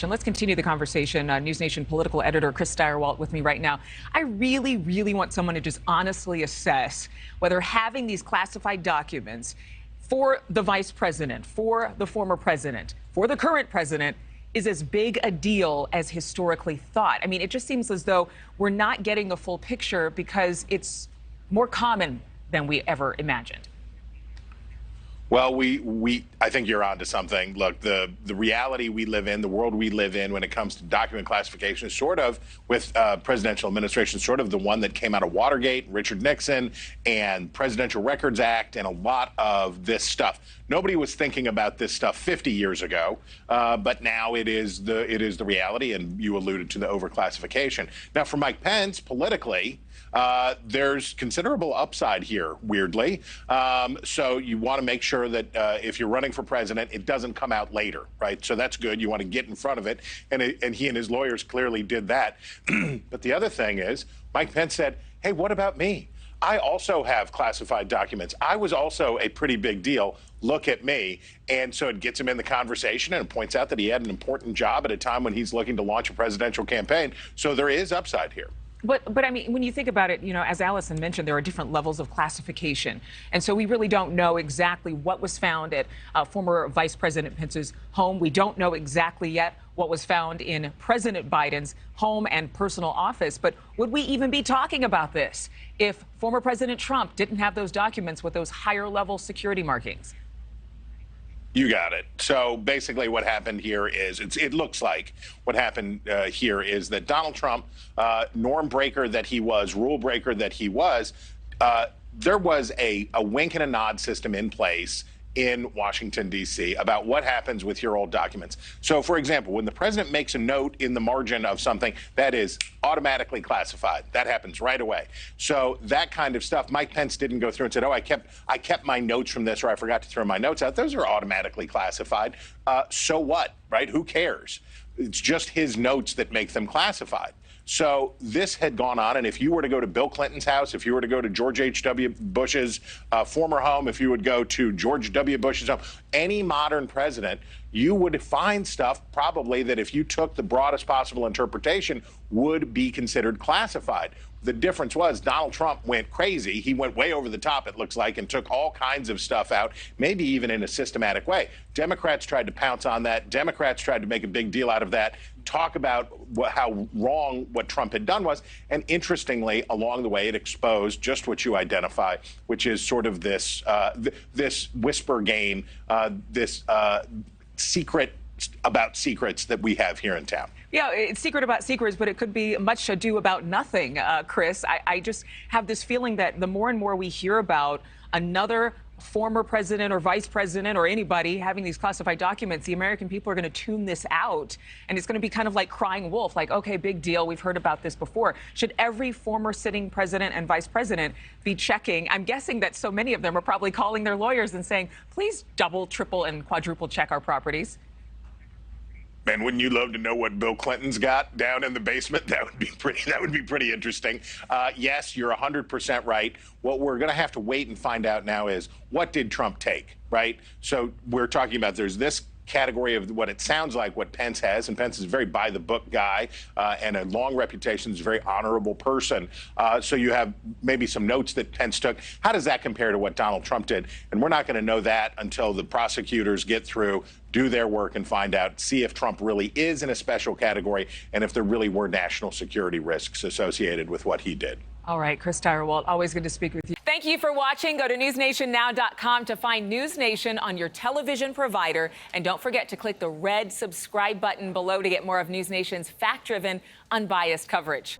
And let's continue the conversation. NewsNation political editor Chris Stirewalt with me right now. I really want someone to just honestly assess whether having these classified documents for the vice president, for the former president, for the current president is as big a deal as historically thought. I mean, it just seems as though we're not getting the full picture because it's more common than we ever imagined. Well, I think you're onto something. Look, the reality we live in, the world we live in when it comes to document classification is sort of, with presidential administration, sort of the one that came out of Watergate, Richard Nixon, and Presidential Records Act, and a lot of this stuff. Nobody was thinking about this stuff 50 years ago, but now it is the reality, and you alluded to the overclassification. Now, for Mike Pence, politically, there's considerable upside here, weirdly. So you want to make sure that if you're running for president, it doesn't come out later, right? So that's good. You want to get in front of it. And he and his lawyers clearly did that. But the other thing is, Mike Pence said, hey, what about me? I also have classified documents. I was also a pretty big deal. Look at me. And so it gets him in the conversation and it points out that he had an important job at a time when he's looking to launch a presidential campaign. So there is upside here. But I mean, when you think about it, you know, as Allison mentioned, there are different levels of classification. And so we really don't know exactly what was found at former Vice President Pence's home. We don't know exactly yet what was found in President Biden's home and personal office. But would we even be talking about this if former President Trump didn't have those documents with those higher level security markings? You got it. So basically what happened here is, it looks like what happened here is that Donald Trump, norm breaker that he was, rule breaker that he was, there was a wink and a nod system in place in Washington, D.C. about what happens with your old documents. So, for example, when the president makes a note in the margin of something, that is automatically classified. That happens right away. So that kind of stuff, Mike Pence didn't go through and said, oh, I kept my notes from this, or I forgot to throw my notes out. Those are automatically classified. So what, right? Who cares? It's just his notes that make them classified. So this had gone on, and if you were to go to Bill Clinton's house, if you were to go to George H.W. Bush's former home, if you would go to George W. Bush's home, any modern president, you would find stuff probably that if you took the broadest possible interpretation would be considered classified. The difference was Donald Trump went crazy. He went way over the top, it looks like, and took all kinds of stuff out, maybe even in a systematic way. Democrats tried to pounce on that. Democrats tried to make a big deal out of that, talk about how wrong what Trump had done was. And interestingly, along the way, it exposed just what you identify, which is sort of this this whisper game, this secret about secrets that we have here in town. Yeah, it's secret about secrets, but it could be much ado about nothing, Chris. I just have this feeling that the more and more we hear about another former president or vice president or anybody having these classified documents, the American people are going to tune this out. And it's going to be kind of like crying wolf, like, OK, big deal. We've heard about this before. Should every former sitting president and vice president be checking? I'm guessing that so many of them are probably calling their lawyers and saying, please double, triple and quadruple check our properties. Man, wouldn't you love to know what Bill Clinton's got down in the basement? That would be pretty interesting. Yes, you're 100% right. What we're going to have to wait and find out now is, what did Trump take, right? So we're talking about, there's this category of what it sounds like what Pence has, and Pence is a very by-the-book guy and a long reputation, is a very honorable person. So you have maybe some notes that Pence took. How does that compare to what Donald Trump did? And we're not going to know that until the prosecutors get through, do their work, and find out, see if Trump really is in a special category and if there really were national security risks associated with what he did. All right, Chris Stirewalt, always good to speak with you. Thank you for watching. Go to newsnationnow.com to find NewsNation on your television provider. And don't forget to click the red subscribe button below to get more of NewsNation's fact-driven, unbiased coverage.